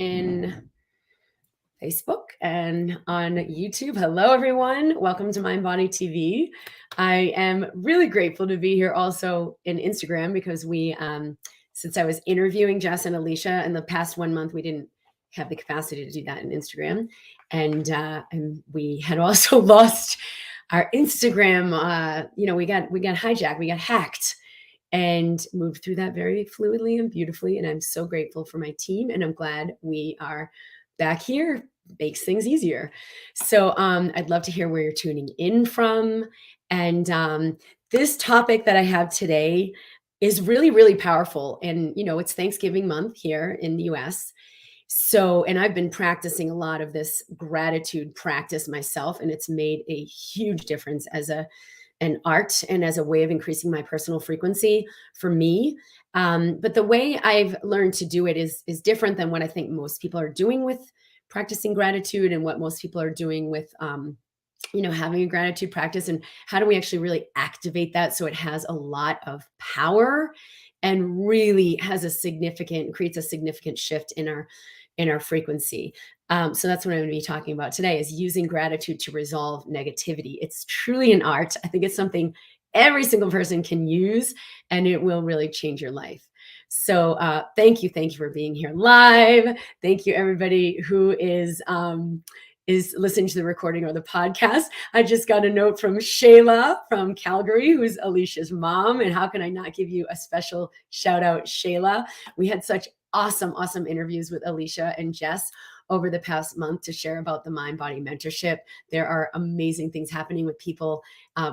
in Facebook and on YouTube. Hello, everyone. Welcome to MindBody TV. I am really grateful to be here also in Instagram because since I was interviewing Jess and Alicia in the past 1 month, we didn't have the capacity to do that in Instagram. And we had also lost our Instagram. We got hijacked, we got hacked, and moved through that very fluidly and beautifully. And I'm so grateful for my team, and I'm glad we are back here. Makes things easier. So I'd love to hear where you're tuning in from. And this topic that I have today is really, really powerful. And, it's Thanksgiving month here in the US. And I've been practicing a lot of this gratitude practice myself, and it's made a huge difference as an art and as a way of increasing my personal frequency for me. But the way I've learned to do it is different than what I think most people are doing with practicing gratitude and what most people are doing with, having a gratitude practice. And how do we actually really activate that so it has a lot of power and really creates a significant shift in our frequency. So that's what I'm going to be talking about today, is using gratitude to resolve negativity. It's truly an art. I think it's something every single person can use, and it will really change your life. So thank you for being here live. Thank you, everybody who is listening to the recording or the podcast. I just got a note from Shayla from Calgary, who's Alicia's mom. And how can I not give you a special shout out, Shayla? We had such awesome interviews with Alicia and Jess over the past month to share about the MindBody mentorship. There are amazing things happening with people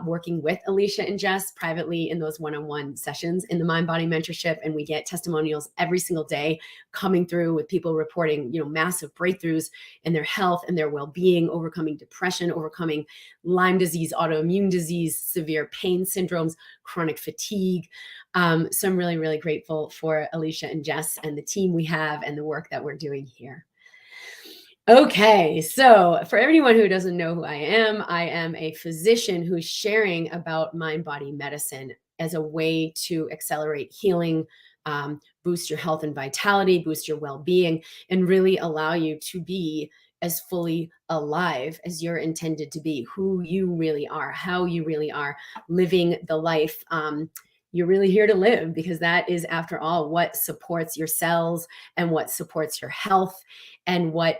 working with Alicia and Jess privately in those one-on-one sessions in the MindBody mentorship. And we get testimonials every single day coming through with people reporting, massive breakthroughs in their health and their well-being, overcoming depression, overcoming Lyme disease, autoimmune disease, severe pain syndromes, chronic fatigue. So I'm really, really grateful for Alicia and Jess and the team we have and the work that we're doing here. Okay, so for everyone who doesn't know who I am a physician who's sharing about mind-body medicine as a way to accelerate healing, boost your health and vitality, boost your well-being, and really allow you to be as fully alive as you're intended to be, who you really are, how you really are, living the life you're really here to live, because that is, after all, what supports your cells and what supports your health and what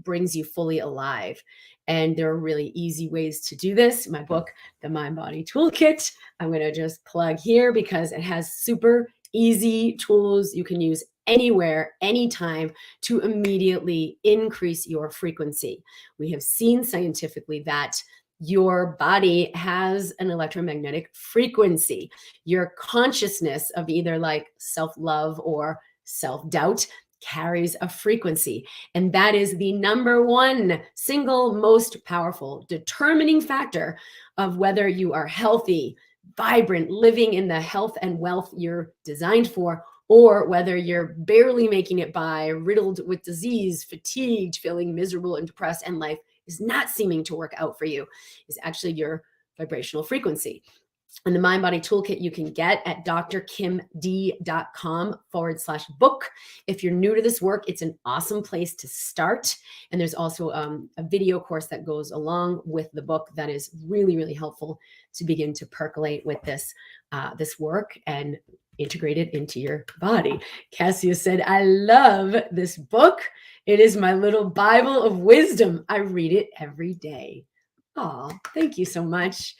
brings you fully alive. And there are really easy ways to do this. My book, The MindBody Toolkit, I'm going to just plug here because it has super easy tools you can use anywhere, anytime, to immediately increase your frequency. We have seen scientifically that your body has an electromagnetic frequency. Your consciousness of either like self-love or self-doubt carries a frequency. And that is the number one single most powerful determining factor of whether you are healthy, vibrant, living in the health and wealth you're designed for, or whether you're barely making it by, riddled with disease, fatigued, feeling miserable and depressed, and life is not seeming to work out for you, is actually your vibrational frequency. And the MindBody Toolkit you can get at drkimd.com/book. If you're new to this work, it's an awesome place to start. And there's also a video course that goes along with the book that is really, really helpful to begin to percolate with this work and integrate it into your body. Cassia said, I love this book. It is my little Bible of wisdom. I read it every day. Oh, thank you so much.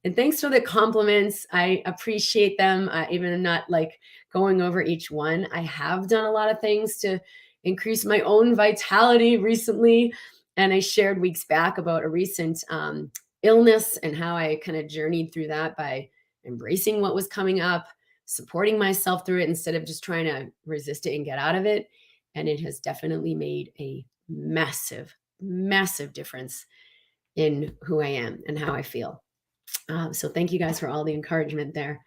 And thanks for the compliments. I appreciate them. Even not like going over each one. I have done a lot of things to increase my own vitality recently. And I shared weeks back about a recent illness and how I kind of journeyed through that by embracing what was coming up, supporting myself through it instead of just trying to resist it and get out of it. And it has definitely made a massive, massive difference in who I am and how I feel. So thank you guys for all the encouragement there.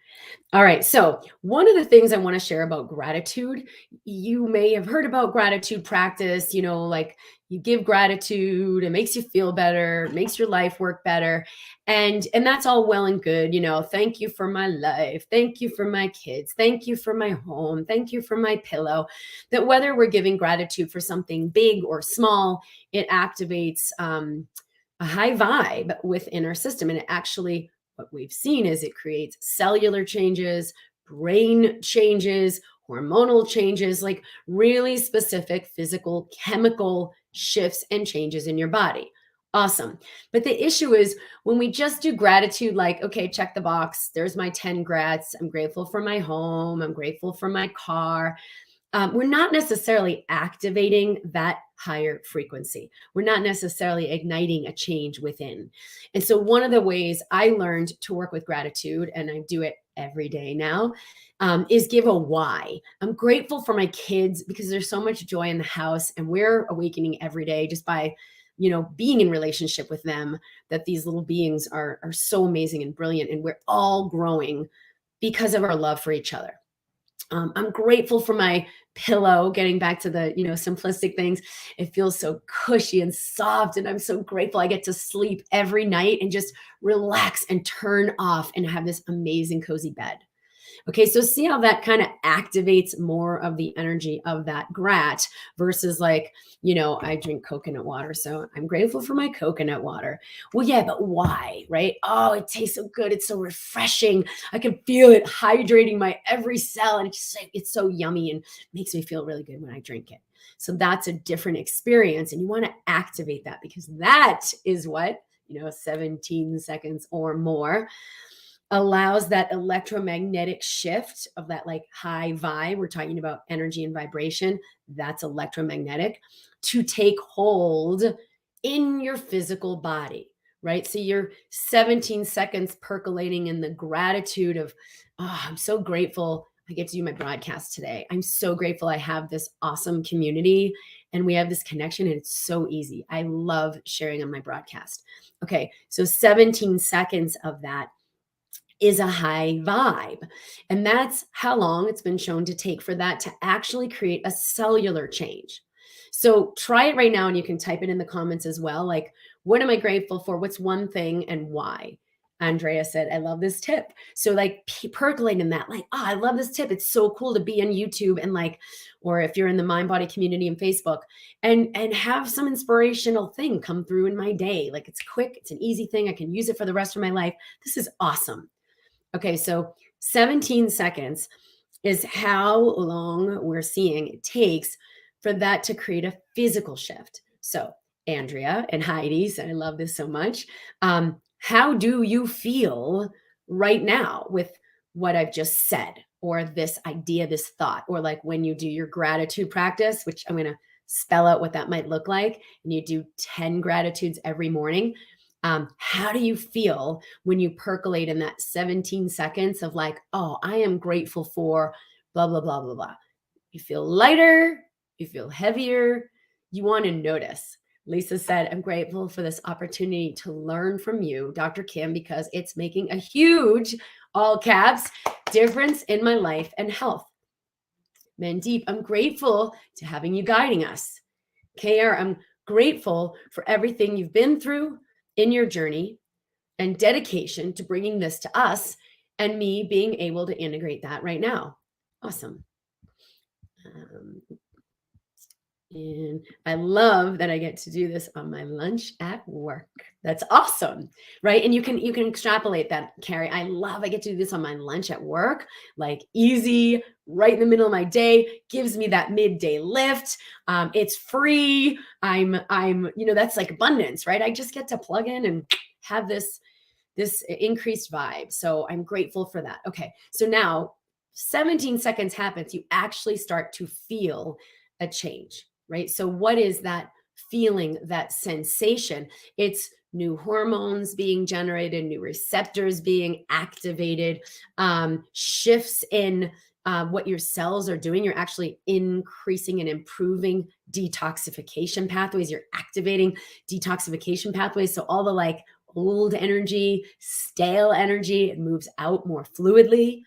All right. So, one of the things I want to share about gratitude, you may have heard about gratitude practice, like you give gratitude, it makes you feel better, makes your life work better. And that's all well and good, thank you for my life, thank you for my kids, thank you for my home, thank you for my pillow. That whether we're giving gratitude for something big or small, it activates a high vibe within our system. And it actually, what we've seen is it creates cellular changes, brain changes, hormonal changes, like really specific physical, chemical shifts and changes in your body. Awesome. But the issue is when we just do gratitude, like, okay, check the box. There's my 10 grats. I'm grateful for my home. I'm grateful for my car. We're not necessarily activating that higher frequency. We're not necessarily igniting a change within. And so, one of the ways I learned to work with gratitude, and I do it every day now, is give a why. I'm grateful for my kids because there's so much joy in the house, and we're awakening every day just by being in relationship with them, that these little beings are so amazing and brilliant, and we're all growing because of our love for each other. I'm grateful for my pillow, getting back to the, simplistic things. It feels so cushy and soft. And I'm so grateful I get to sleep every night and just relax and turn off and have this amazing, cozy bed. Okay, so see how that kind of activates more of the energy of that grat versus like, I drink coconut water, so I'm grateful for my coconut water. Well, yeah, but why, right? Oh, it tastes so good. It's so refreshing. I can feel it hydrating my every cell, and it's so yummy and makes me feel really good when I drink it. So that's a different experience, and you want to activate that because that is what, 17 seconds or more allows that electromagnetic shift of that like high vibe. We're talking about energy and vibration. That's electromagnetic to take hold in your physical body, right? So you're 17 seconds percolating in the gratitude of, oh, I'm so grateful I get to do my broadcast today. I'm so grateful I have this awesome community and we have this connection and it's so easy. I love sharing on my broadcast. Okay, so 17 seconds of that is a high vibe. And that's how long it's been shown to take for that to actually create a cellular change. So try it right now and you can type it in the comments as well. Like, what am I grateful for? What's one thing and why? Andrea said, I love this tip. So like percolate in that, like, oh, I love this tip. It's so cool to be on YouTube and like, or if you're in the MindBody community and Facebook and have some inspirational thing come through in my day. Like it's quick, it's an easy thing. I can use it for the rest of my life. This is awesome. Okay, so 17 seconds is how long we're seeing it takes for that to create a physical shift. So Andrea and Heidi said, I love this so much. How do you feel right now with what I've just said, or this idea, this thought, or like when you do your gratitude practice, which I'm going to spell out what that might look like, and you do 10 gratitudes every morning. How do you feel when you percolate in that 17 seconds of like, oh, I am grateful for blah, blah, blah, blah, blah. You feel lighter, you feel heavier, you want to notice. Lisa said, I'm grateful for this opportunity to learn from you, Dr. Kim, because it's making a huge, all caps, difference in my life and health. Mandeep, I'm grateful to having you guiding us. KR, I'm grateful for everything you've been through in your journey and dedication to bringing this to us and me being able to integrate that right now. Awesome. And I love that I get to do this on my lunch at work. That's awesome, right? And you can extrapolate that, Carrie. I get to do this on my lunch at work, like easy, right in the middle of my day, gives me that midday lift. It's free. I'm that's like abundance, right? I just get to plug in and have this increased vibe. So I'm grateful for that. Okay, so now 17 seconds happens, you actually start to feel a change. Right? So what is that feeling, that sensation? It's new hormones being generated, new receptors being activated, shifts in what your cells are doing. You're actually increasing and improving detoxification pathways. You're activating detoxification pathways. So all the like old energy, stale energy. It moves out more fluidly.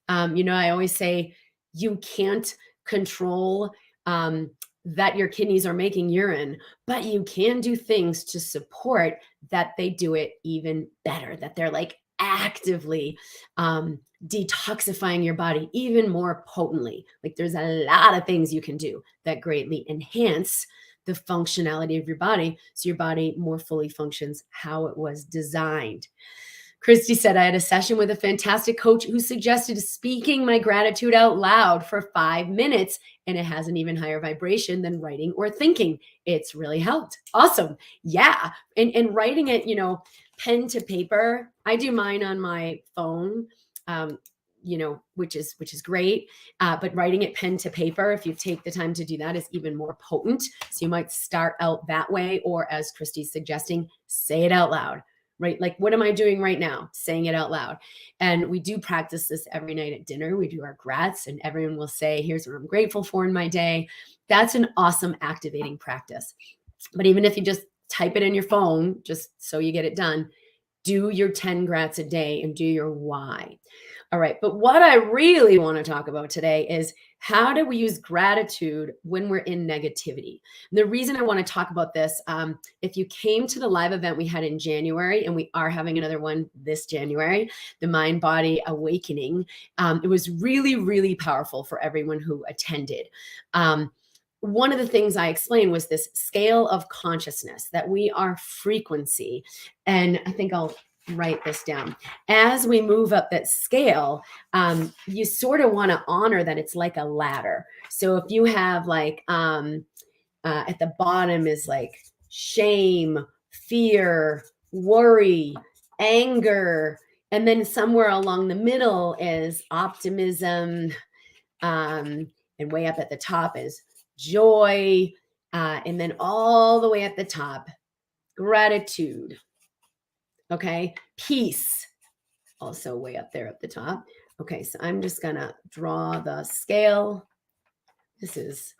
I always say you can't control that your kidneys are making urine, but you can do things to support that they do it even better, that they're like actively detoxifying your body even more potently. Like there's a lot of things you can do that greatly enhance the functionality of your body so your body more fully functions how it was designed. Christy said, I had a session with a fantastic coach who suggested speaking my gratitude out loud for 5 minutes, and it has an even higher vibration than writing or thinking. It's really helped. Awesome. Yeah. And writing it, pen to paper. I do mine on my phone. Which is great. But writing it pen to paper, if you take the time to do that, is even more potent. So you might start out that way, or as Christy's suggesting, say it out loud. Right? Like, what am I doing right now? Saying it out loud. And we do practice this every night at dinner. We do our grats, and everyone will say, here's what I'm grateful for in my day. That's an awesome activating practice. But even if you just type it in your phone, just so you get it done, do your 10 grats a day and do your why. All right. But what I really want to talk about today is how do we use gratitude when we're in negativity? And the reason I want to talk about this, if you came to the live event we had in January, and we are having another one this January, the Mind Body Awakening, it was really, really powerful for everyone who attended. One of the things I explained was this scale of consciousness, that we are frequency. And I think I'll write this down. As we move up that scale, you sort of want to honor that it's like a ladder. So if you have like at the bottom is like shame, fear, worry, anger, and then somewhere along the middle is optimism, and way up at the top is joy, and then all the way at the top, gratitude. Okay, peace, also way up there at the top. Okay, so I'm just gonna draw the scale. This is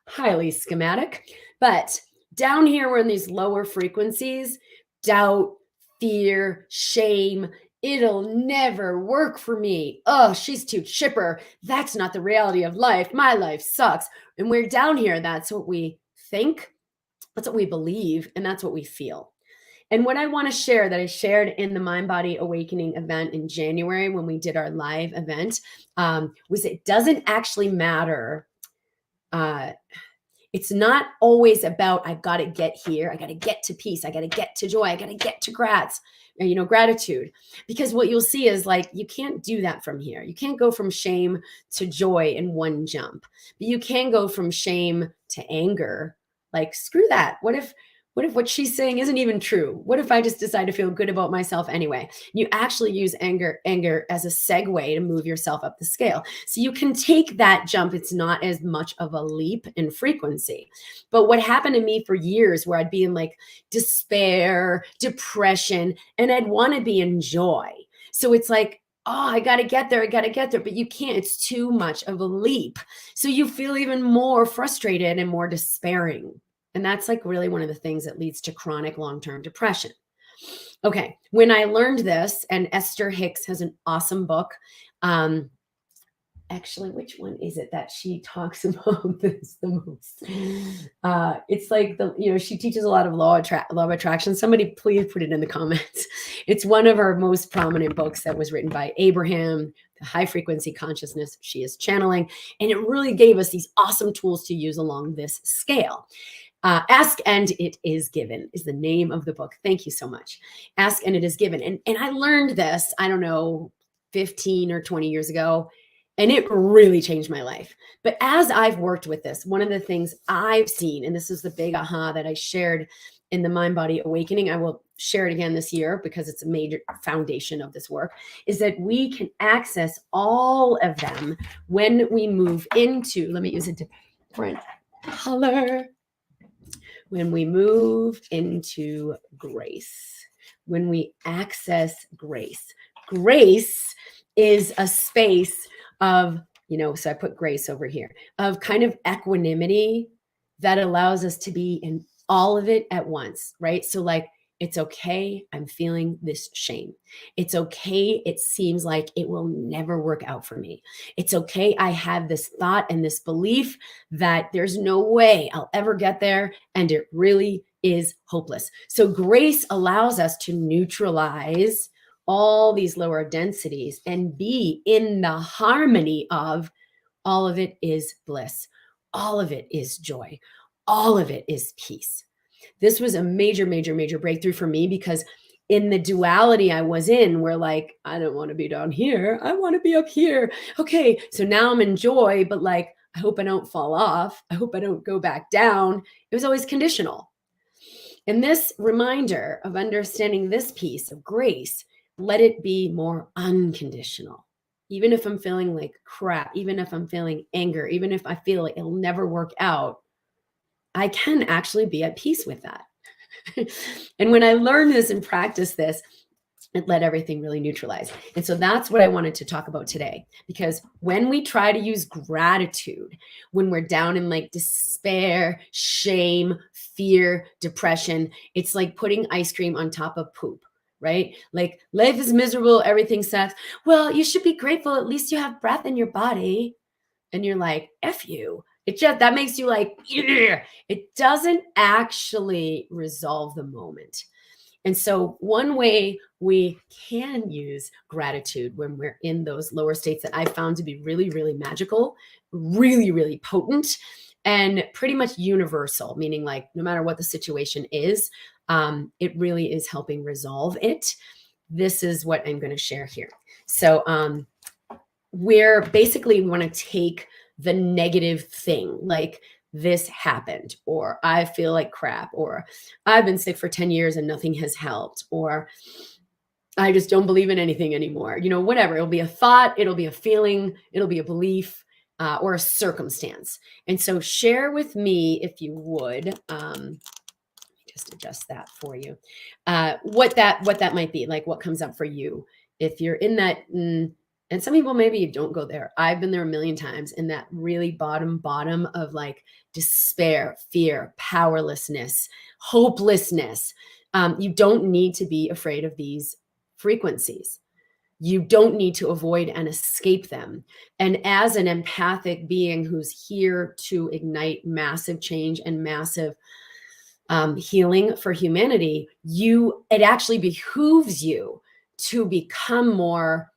highly schematic, but down here we're in these lower frequencies: doubt, fear, shame. It'll never work for me. Oh, she's too chipper. That's not the reality of life. My life sucks. And we're down here. That's what we think. That's what we believe. And that's what we feel. And what I want to share that I shared in the Mind Body Awakening event in January when we did our live event was it doesn't actually matter. It's not always about, I've got to get here. I got to get to peace. I got to get to joy. I got to get to gratitude. Because what you'll see is like, you can't do that from here. You can't go from shame to joy in one jump, but you can go from shame to anger. Like, screw that. What if what she's saying isn't even true? What if I just decide to feel good about myself anyway? You actually use anger as a segue to move yourself up the scale. So you can take that jump. It's not as much of a leap in frequency. But what happened to me for years, where I'd be in like despair, depression, and I'd want to be in joy. So it's like, oh, I got to get there. But you can't. It's too much of a leap. So you feel even more frustrated and more despairing. And that's like really one of the things that leads to chronic long-term depression. Okay, when I learned this, and Esther Hicks has an awesome book. Actually, which one is it that she talks about this the most? It's like she teaches a lot of law of attraction. Somebody please put it in the comments. It's one of her most prominent books that was written by Abraham, the high frequency consciousness she is channeling. And it really gave us these awesome tools to use along this scale. Ask and It Is Given is the name of the book. Thank you so much. Ask and It Is Given. And I learned this, I don't know, 15 or 20 years ago, and it really changed my life. But as I've worked with this, one of the things I've seen, and this is the big aha that I shared in the Mind Body Awakening, I will share it again this year because it's a major foundation of this work, is that we can access all of them when we move into, let me use a different color. When we move into grace, when we access grace. Grace is a space of, so I put grace over here, of kind of equanimity that allows us to be in all of it at once, right? So like It's okay. I'm feeling this shame. It's okay. It seems like it will never work out for me. It's okay. I have this thought and this belief that there's no way I'll ever get there. And it really is hopeless. So grace allows us to neutralize all these lower densities and be in the harmony of all of it is bliss. All of it is joy. All of it is peace. This was a major, major, major breakthrough for me because in the duality I was in, where like, I don't want to be down here. I want to be up here. Okay. So now I'm in joy, but like, I hope I don't fall off. I hope I don't go back down. It was always conditional. And this reminder of understanding this piece of grace, let it be more unconditional. Even if I'm feeling like crap, even if I'm feeling anger, even if I feel like it'll never work out, I can actually be at peace with that. And when I learned this and practiced this, it let everything really neutralize. And so that's what I wanted to talk about today, because when we try to use gratitude, when we're down in like despair, shame, fear, depression, it's like putting ice cream on top of poop, right? Like life is miserable, everything sucks. Well, you should be grateful. At least you have breath in your body. And you're like, F you. It just, that makes you like, yeah. It doesn't actually resolve the moment. And so one way we can use gratitude when we're in those lower states that I found to be really, really magical, really, really potent, and pretty much universal, meaning like no matter what the situation is, it really is helping resolve it. This is what I'm going to share here. So where basically we want to take the negative thing, like this happened, or I feel like crap, or I've been sick for 10 years and nothing has helped, or I just don't believe in anything anymore. You know, whatever. It'll be a thought, it'll be a feeling, it'll be a belief, or a circumstance. And so share with me, if you would, just adjust that for you, what that might be, like what comes up for you. If you're in that, and some people maybe don't go there. I've been there a million times in that really bottom of like despair, fear, powerlessness, hopelessness. You don't need to be afraid of these frequencies. You don't need to avoid and escape them. And as an empathic being who's here to ignite massive change and massive healing for humanity, it actually behooves you to become more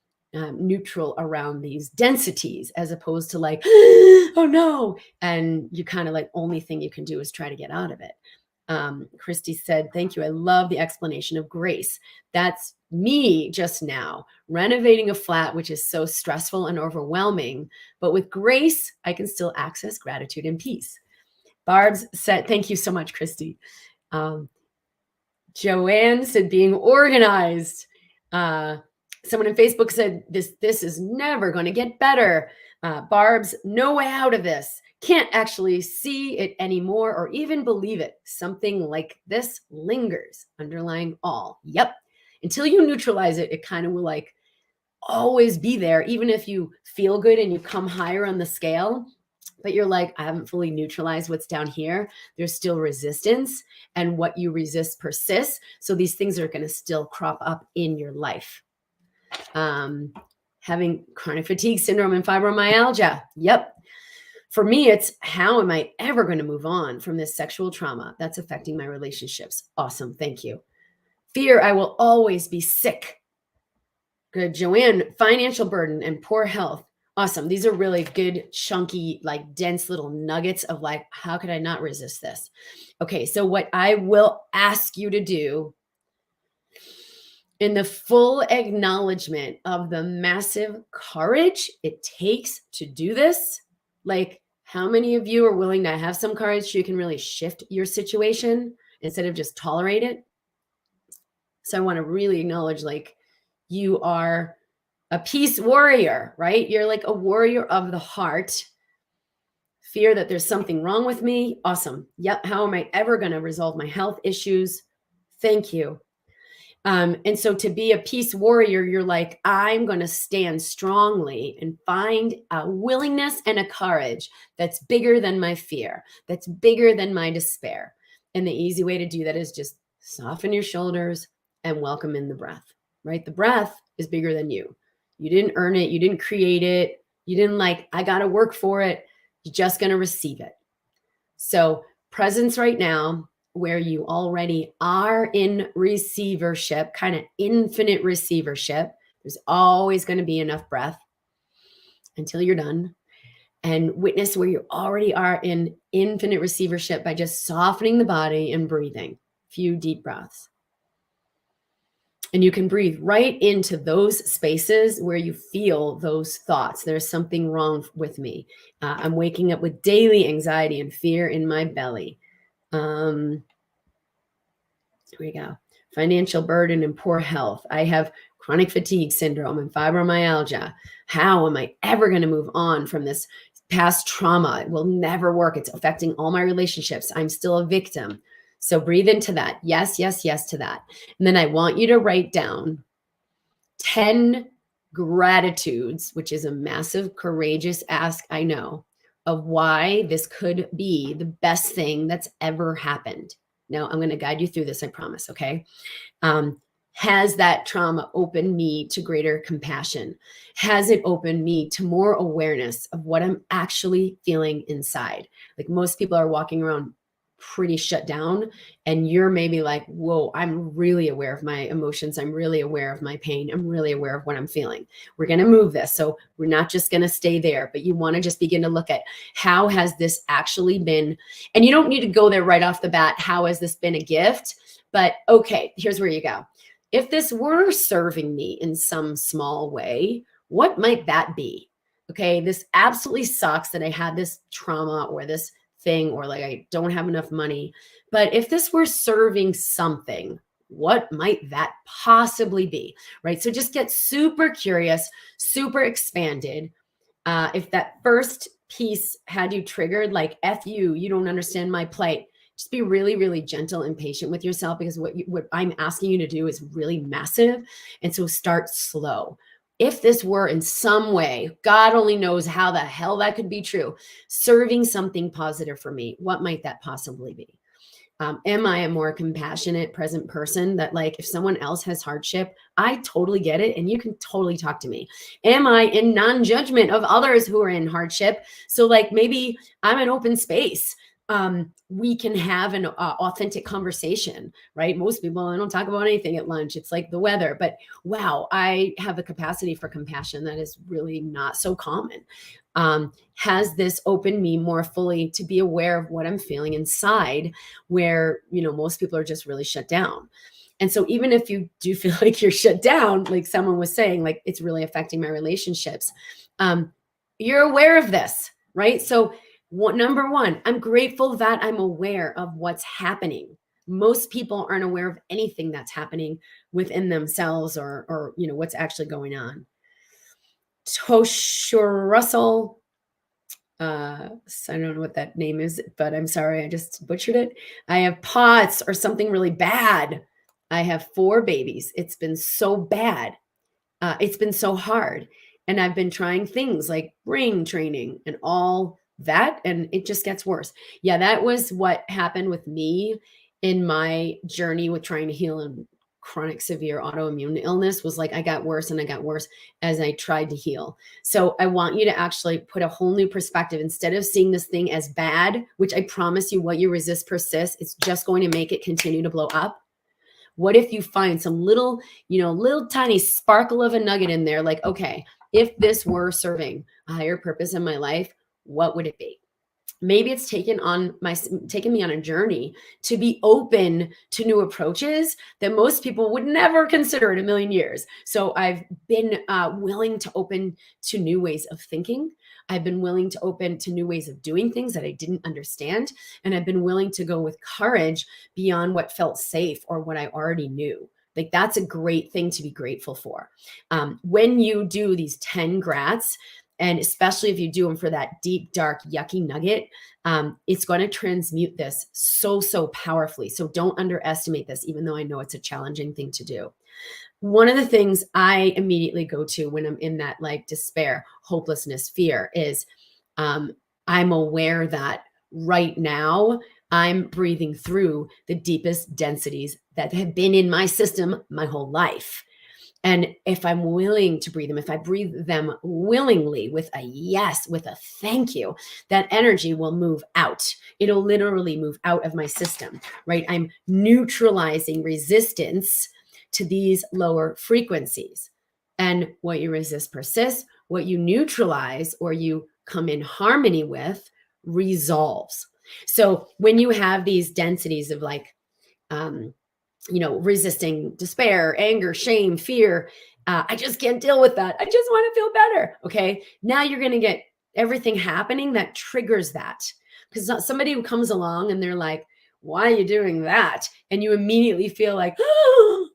neutral around these densities, as opposed to like, oh no. And you kind of like, only thing you can do is try to get out of it. Christy said, thank you. I love the explanation of grace. That's me just now renovating a flat, which is so stressful and overwhelming. But with grace, I can still access gratitude and peace. Barb's said, thank you so much, Christy. Joanne said, being organized. Someone on Facebook said, this is never going to get better. Barb's, no way out of this. Can't actually see it anymore or even believe it. Something like this lingers, underlying all. Yep. Until you neutralize it, it kind of will like always be there, even if you feel good and you come higher on the scale. But you're like, I haven't fully neutralized what's down here. There's still resistance, and what you resist persists. So these things are going to still crop up in your life. Having chronic fatigue syndrome and fibromyalgia. Yep. For me, it's how am I ever going to move on from this sexual trauma that's affecting my relationships? Awesome. Thank you. Fear, I will always be sick. Good. Joanne, financial burden and poor health. Awesome. These are really good, chunky, like dense little nuggets of like, how could I not resist this? Okay. So what I will ask you to do, in the full acknowledgement of the massive courage it takes to do this, like how many of you are willing to have some courage so you can really shift your situation instead of just tolerate it? So I want to really acknowledge, like, you are a peace warrior, right? You're like a warrior of the heart. Fear that there's something wrong with me. Awesome. Yep. How am I ever going to resolve my health issues? Thank you. And so to be a peace warrior, you're like, I'm going to stand strongly and find a willingness and a courage that's bigger than my fear, that's bigger than my despair. And the easy way to do that is just soften your shoulders, and welcome in the breath, right? The breath is bigger than you. You didn't earn it. You didn't create it. You didn't like, I got to work for it. You're just going to receive it. So presence right now, where you already are in receivership, kind of infinite receivership. There's always going to be enough breath until you're done. And witness where you already are in infinite receivership by just softening the body and breathing. Few deep breaths. And you can breathe right into those spaces where you feel those thoughts. There's something wrong with me. I'm waking up with daily anxiety and fear in my belly. Here we go. Financial burden and poor health. I have chronic fatigue syndrome and fibromyalgia. How am I ever going to move on from this past trauma? It will never work. It's affecting all my relationships. I'm still a victim. So breathe into that. Yes, yes, yes to that. And then I want you to write down 10 gratitudes, which is a massive, courageous ask, I know, of why this could be the best thing that's ever happened. Now, I'm going to guide you through this, I promise, okay? Has that trauma opened me to greater compassion? Has it opened me to more awareness of what I'm actually feeling inside? Like most people are walking around pretty shut down, and you're maybe like, whoa, I'm really aware of my emotions. I'm really aware of my pain. I'm really aware of what I'm feeling. We're going to move this. So we're not just going to stay there, but you want to just begin to look at how has this actually been, and you don't need to go there right off the bat. How has this been a gift? But okay, here's where you go. If this were serving me in some small way, what might that be? Okay, this absolutely sucks that I had this trauma or this thing, or like I don't have enough money. But if this were serving something, what might that possibly be? Right? So just get super curious, super expanded. If that first piece had you triggered, like F you don't understand my plight, just be really, really gentle and patient with yourself, because what I'm asking you to do is really massive. And so start slow. If this were in some way, God only knows how the hell that could be true, serving something positive for me, what might that possibly be? Am I a more compassionate, present person that, like, if someone else has hardship, I totally get it and you can totally talk to me? Am I in non-judgment of others who are in hardship? So like maybe I'm an open space. We can have an authentic conversation, right? Most people, I don't talk about anything at lunch. It's like the weather, but wow, I have a capacity for compassion that is really not so common. Has this opened me more fully to be aware of what I'm feeling inside, where, most people are just really shut down. And so even if you do feel like you're shut down, like someone was saying, like it's really affecting my relationships, you're aware of this, right? So number one, I'm grateful that I'm aware of what's happening. Most people aren't aware of anything that's happening within themselves or what's actually going on. Tosh Russell, I don't know what that name is, but I'm sorry, I just butchered it. I have POTS or something really bad. I have 4 babies. It's been so bad. It's been so hard. And I've been trying things like brain training and all that, and it just gets worse. Yeah, that was what happened with me in my journey with trying to heal and chronic severe autoimmune illness. Was like I got worse and I got worse as I tried to heal. So I want you to actually put a whole new perspective. Instead of seeing this thing as bad, which I promise you, what you resist persists, it's just going to make it continue to blow up. What if you find some little tiny sparkle of a nugget in there? Like, okay, if this were serving a higher purpose in my life, what would it be? Maybe it's taken me on a journey to be open to new approaches that most people would never consider in a million years. So I've been willing to open to new ways of thinking. I've been willing to open to new ways of doing things that I didn't understand. And I've been willing to go with courage beyond what felt safe or what I already knew. Like that's a great thing to be grateful for. When you do these 10 grats, and especially if you do them for that deep, dark, yucky nugget, it's going to transmute this so powerfully. So don't underestimate this, even though I know it's a challenging thing to do. One of the things I immediately go to when I'm in that like despair, hopelessness, fear is I'm aware that right now I'm breathing through the deepest densities that have been in my system my whole life. And if I'm willing to breathe them, if I breathe them willingly with a yes, with a thank you, that energy will move out. It'll literally move out of my system, right? I'm neutralizing resistance to these lower frequencies. And what you resist persists, what you neutralize or you come in harmony with resolves. So when you have these densities of like, resisting despair, anger, shame, fear. I just can't deal with that. I just want to feel better. Okay. Now you're going to get everything happening that triggers that. Because somebody who comes along and they're like, why are you doing that? And you immediately feel like, oh,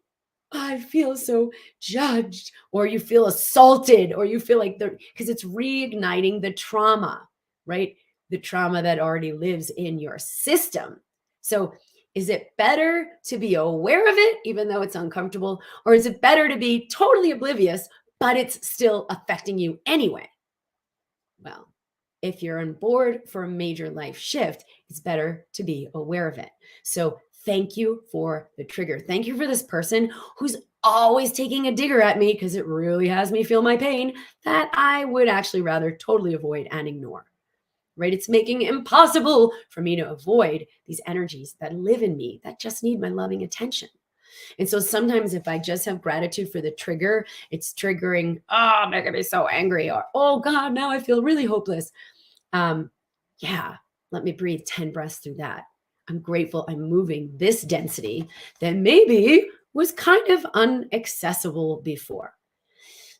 I feel so judged, or you feel assaulted, or you feel like because it's reigniting the trauma, right? The trauma that already lives in your system. So is it better to be aware of it, even though it's uncomfortable? Or is it better to be totally oblivious, but it's still affecting you anyway? Well, if you're on board for a major life shift, it's better to be aware of it. So thank you for the trigger. Thank you for this person who's always taking a digger at me because it really has me feel my pain that I would actually rather totally avoid and ignore. Right? It's making it impossible for me to avoid these energies that live in me that just need my loving attention. And so sometimes if I just have gratitude for the trigger, it's triggering, oh, making me so angry, or oh God, now I feel really hopeless. Yeah, let me breathe 10 breaths through that. I'm grateful I'm moving this density that maybe was kind of inaccessible before.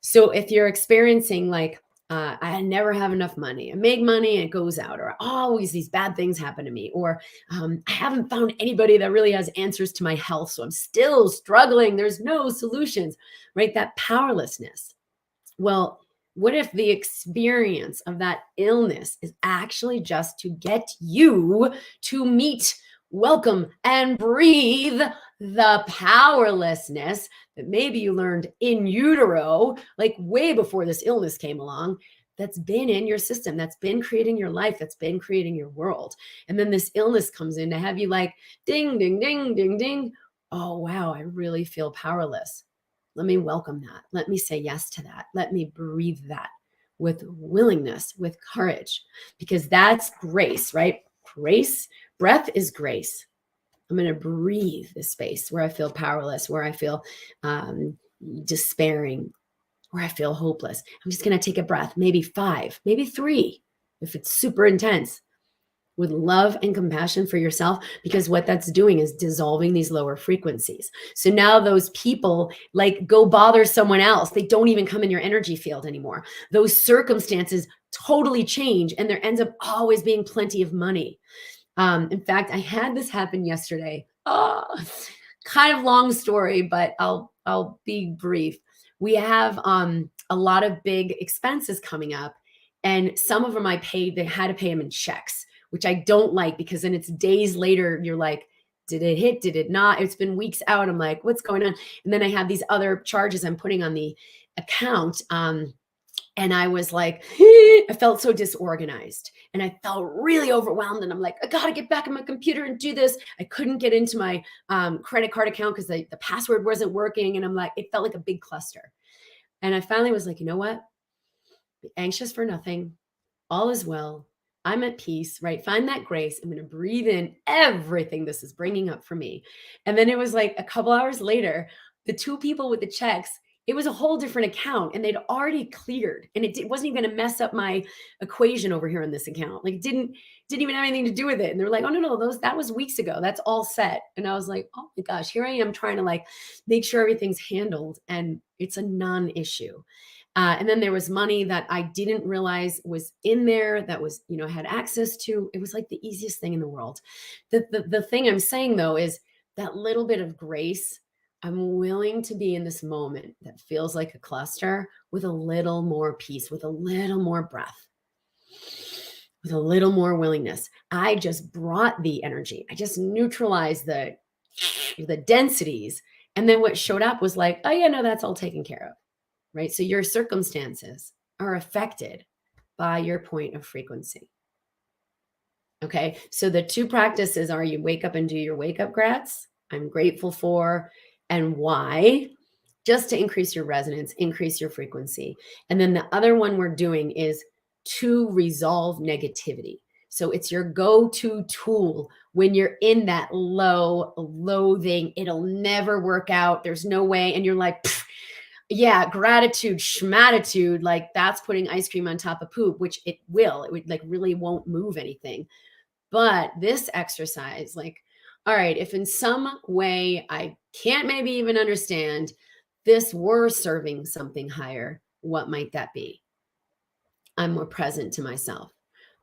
So if you're experiencing like, I never have enough money, I make money and it goes out, or always these bad things happen to me, or I haven't found anybody that really has answers to my health, so I'm still struggling, there's no solutions, right? That powerlessness. Well, what if the experience of that illness is actually just to get you to meet, welcome, and breathe the powerlessness that maybe you learned in utero, like way before this illness came along, that's been in your system, that's been creating your life, that's been creating your world. And then this illness comes in to have you like, ding, ding, ding, ding, ding. Oh, wow, I really feel powerless. Let me welcome that. Let me say yes to that. Let me breathe that with willingness, with courage, because that's grace, right? Grace, breath is grace. I'm going to breathe this space where I feel powerless, where I feel despairing, where I feel hopeless. I'm just going to take a breath, maybe 5, maybe 3, if it's super intense, with love and compassion for yourself, because what that's doing is dissolving these lower frequencies. So now those people like go bother someone else. They don't even come in your energy field anymore. Those circumstances totally change, and there ends up always being plenty of money. In fact, I had this happen yesterday. Oh, kind of long story, but I'll be brief. We have a lot of big expenses coming up, and some of them I paid. They had to pay them in checks, which I don't like, because then it's days later. You're like, did it hit? Did it not? It's been weeks out. I'm like, what's going on? And then I have these other charges I'm putting on the account. And I was like, I felt so disorganized and I felt really overwhelmed. And I'm like, I got to get back on my computer and do this. I couldn't get into my credit card account because the password wasn't working. And I'm like, it felt like a big cluster. And I finally was like, you know what? Be anxious for nothing. All is well. I'm at peace, right? Find that grace. I'm going to breathe in everything this is bringing up for me. And then it was like a couple hours later, the 2 people with the checks, it was a whole different account and they'd already cleared, and it wasn't even going to mess up my equation over here in this account. Like it didn't even have anything to do with it. And they're like, oh no, that was weeks ago. That's all set. And I was like, oh my gosh, here I am trying to like make sure everything's handled, and it's a non-issue. And then there was money that I didn't realize was in there that was, had access to. It was like the easiest thing in the world. The thing I'm saying though is that little bit of grace. I'm willing to be in this moment that feels like a cluster with a little more peace, with a little more breath, with a little more willingness. I just brought the energy. I just neutralized the densities. And then what showed up was like, oh yeah, no, that's all taken care of. Right? So your circumstances are affected by your point of frequency. Okay. So the two practices are you wake up and do your wake up grats. I'm grateful for, and why, just to increase your resonance, increase your frequency. And then the other one we're doing is to resolve negativity. So it's your go-to tool when you're in that low loathing, it'll never work out, there's no way. And you're like, yeah, gratitude, schmatitude, like that's putting ice cream on top of poop, which it would like really won't move anything. But this exercise, like, all right, if in some way I can't maybe even understand this were serving something higher, what might that be? I'm more present to myself.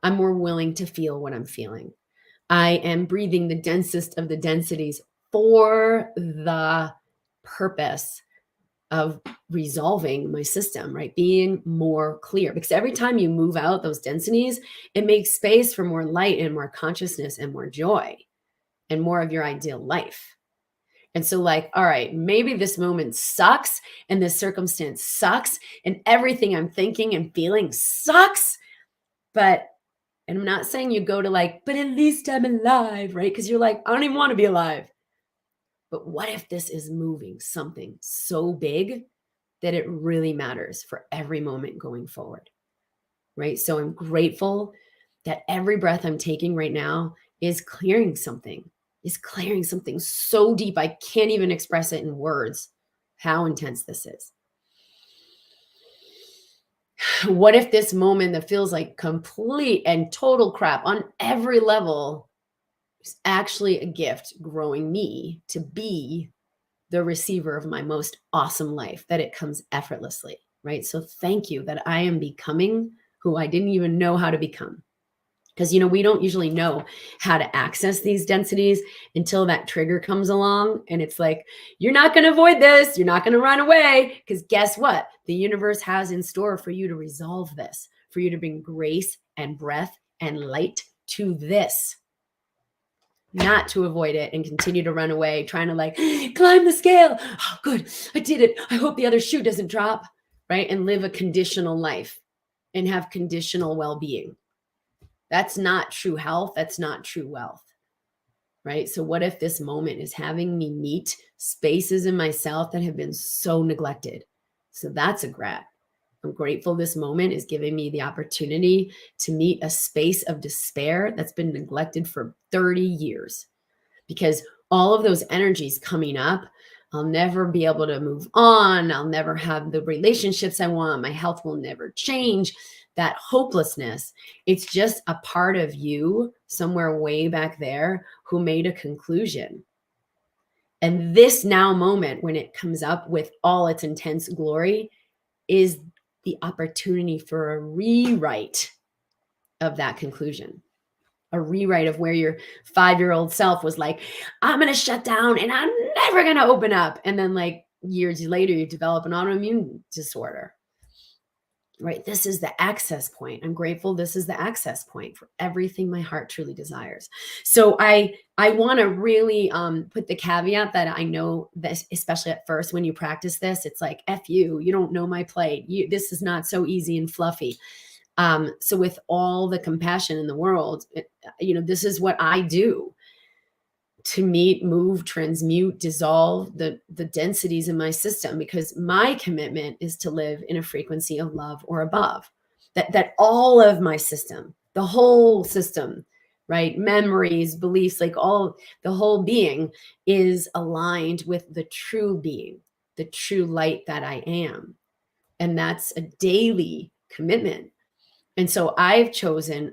I'm more willing to feel what I'm feeling. I am breathing the densest of the densities for the purpose of resolving my system, right? Being more clear. Because every time you move out those densities, it makes space for more light and more consciousness and more joy and more of your ideal life. And so, like, all right, maybe this moment sucks and this circumstance sucks and everything I'm thinking and feeling sucks. But, and I'm not saying you go to like, but at least I'm alive, right? Because you're like, I don't even want to be alive. But what if this is moving something so big that it really matters for every moment going forward, right? So I'm grateful that every breath I'm taking right now is clearing something so deep. I can't even express it in words, how intense this is. What if this moment that feels like complete and total crap on every level is actually a gift growing me to be the receiver of my most awesome life, that it comes effortlessly, right? So thank you that I am becoming who I didn't even know how to become. Because, we don't usually know how to access these densities until that trigger comes along. And it's like, you're not going to avoid this. You're not going to run away. Because guess what? The universe has in store for you to resolve this, for you to bring grace and breath and light to this. Not to avoid it and continue to run away, trying to like climb the scale. Oh, good. I did it. I hope the other shoe doesn't drop, right? And live a conditional life and have conditional well-being. That's not true health. That's not true wealth, right? So what if this moment is having me meet spaces in myself that have been so neglected? So that's a grat. I'm grateful this moment is giving me the opportunity to meet a space of despair that's been neglected for 30 years. Because all of those energies coming up, I'll never be able to move on. I'll never have the relationships I want. My health will never change. That hopelessness, it's just a part of you somewhere way back there who made a conclusion. And this now moment, when it comes up with all its intense glory, is the opportunity for a rewrite of that conclusion. A rewrite of where your 5-year-old self was like, I'm going to shut down and I'm never going to open up. And then like years later, you develop an autoimmune disorder, right? This is the access point. I'm grateful. This is the access point for everything my heart truly desires. So I want to really put the caveat that I know that, especially at first, when you practice this, it's like, F you don't know my plight. This is not so easy and fluffy. So with all the compassion in the world, this is what I do to meet, move, transmute, dissolve the densities in my system, because my commitment is to live in a frequency of love or above. That all of my system, the whole system, right? Memories, beliefs, like the whole being is aligned with the true being, the true light that I am. And that's a daily commitment. And so I've chosen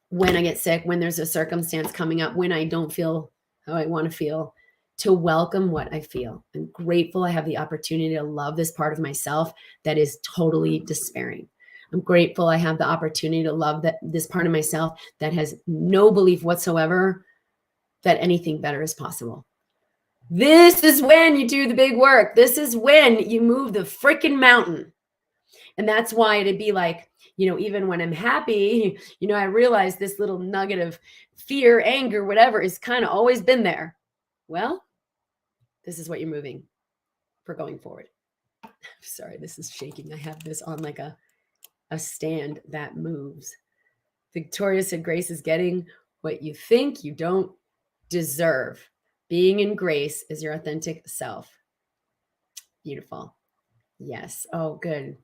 when I get sick, when there's a circumstance coming up, when I don't feel how I want to feel, to welcome what I feel. I'm grateful I have the opportunity to love this part of myself that is totally despairing. I'm grateful I have the opportunity to love this part of myself that has no belief whatsoever that anything better is possible. This is when you do the big work. This is when you move the freaking mountain. And that's why it'd be like, even when I'm happy, I realize this little nugget of fear, anger, whatever is kind of always been there. Well, this is what you're moving for going forward. Sorry, this is shaking. I have this on like a stand that moves. Victoria said, grace is getting what you think you don't deserve. Being in grace is your authentic self. Beautiful. Yes. Oh, good.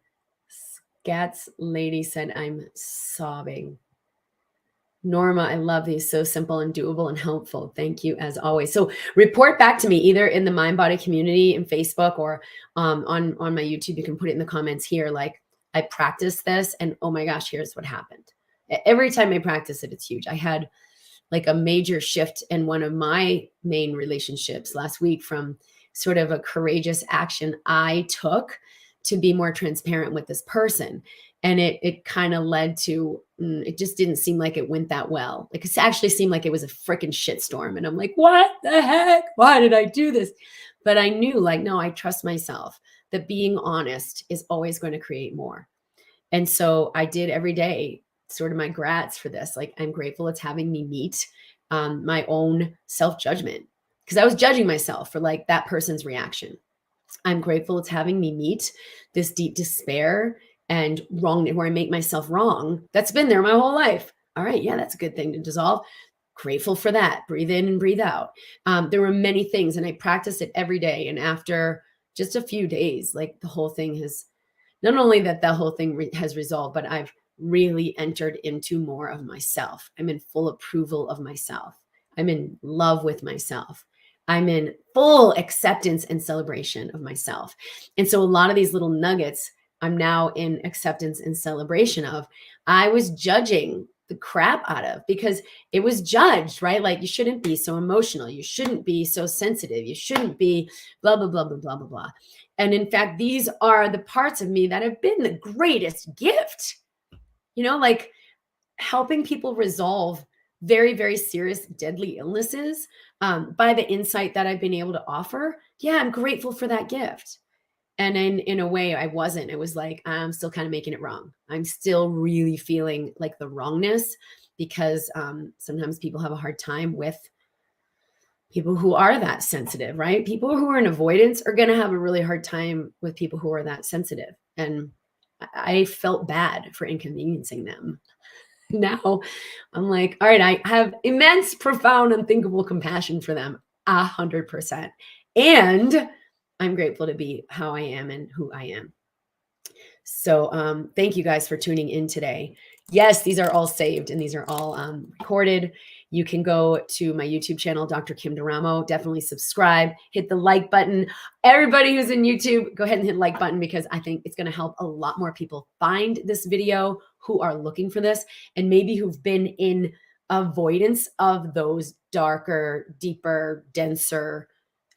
Scats lady said, I'm sobbing. Norma, I love these. So simple and doable and helpful. Thank you as always. So report back to me either in the MindBody community in Facebook or on my YouTube. You can put it in the comments here. Like, I practiced this and oh my gosh, here's what happened. Every time I practice it, it's huge. I had like a major shift in one of my main relationships last week from sort of a courageous action I took to be more transparent with this person. And it kind of led to, it just didn't seem like it went that well. Like it actually seemed like it was a freaking shitstorm. And I'm like, what the heck? Why did I do this? But I knew like, no, I trust myself that being honest is always going to create more. And so I did every day sort of my grats for this. Like, I'm grateful it's having me meet my own self-judgment because I was judging myself for like that person's reaction. I'm grateful it's having me meet this deep despair and wrong where I make myself wrong. That's been there my whole life. All right. Yeah, that's a good thing to dissolve. Grateful for that. Breathe in and breathe out. There were many things and I practiced it every day. And after just a few days, like the whole thing has, not only that the whole thing has resolved, but I've really entered into more of myself. I'm in full approval of myself. I'm in love with myself. I'm in full acceptance and celebration of myself. And so a lot of these little nuggets, I'm now in acceptance and celebration of. I was judging the crap out of because it was judged, right? Like, you shouldn't be so emotional. You shouldn't be so sensitive. You shouldn't be blah, blah, blah, blah, blah, blah, blah. And in fact, these are the parts of me that have been the greatest gift, you know, like helping people resolve very, very serious, deadly illnesses by the insight that I've been able to offer. Yeah, I'm grateful for that gift. And in a way, I wasn't. It was like, I'm still kind of making it wrong. I'm still really feeling like the wrongness because sometimes people have a hard time with people who are that sensitive, right? People who are in avoidance are going to have a really hard time with people who are that sensitive. And I felt bad for inconveniencing them. Now I'm like, all right, I have immense, profound, unthinkable compassion for them, 100%. And I'm grateful to be how I am and who I am. So thank you guys for tuning in today. Yes, these are all saved and these are all recorded. You can go to my YouTube channel, Dr. Kim Duramo. Definitely subscribe, hit the like button. Everybody who's in YouTube, go ahead and hit the like button because I think it's going to help a lot more people find this video who are looking for this and maybe who've been in avoidance of those darker, deeper, denser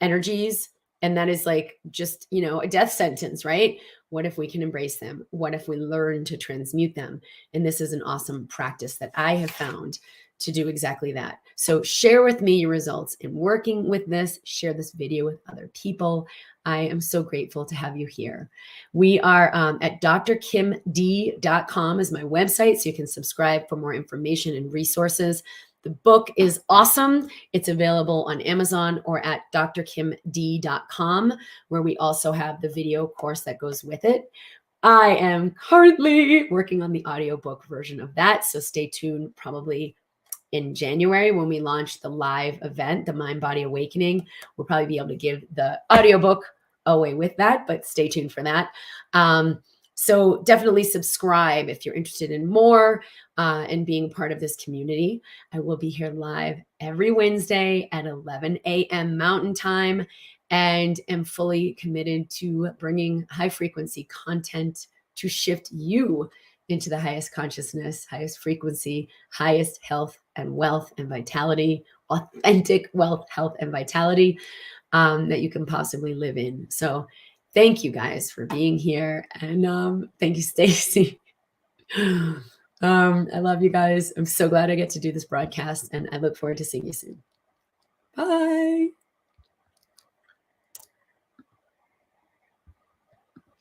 energies. And that is like just, you know, a death sentence, right? What if we can embrace them? What if we learn to transmute them? And this is an awesome practice that I have found to do exactly that. So share with me your results in working with this. Share this video with other people. I am so grateful to have you here. We are at drkimd.com is my website, so you can subscribe for more information and resources. The book is awesome. It's available on Amazon or at drkimd.com, where we also have the video course that goes with it. I am currently working on the audiobook version of that, so stay tuned probably in January when we launch the live event, the Mind Body Awakening. We'll probably be able to give the audiobook away with that, but stay tuned for that. So definitely subscribe if you're interested in more and being part of this community. I will be here live every Wednesday at 11 a.m. Mountain Time and am fully committed to bringing high frequency content to shift you into the highest consciousness, highest frequency, highest health and wealth and vitality, authentic wealth, health, and vitality that you can possibly live in. So thank you guys for being here. And thank you, Stacy. I love you guys. I'm so glad I get to do this broadcast and I look forward to seeing you soon. Bye.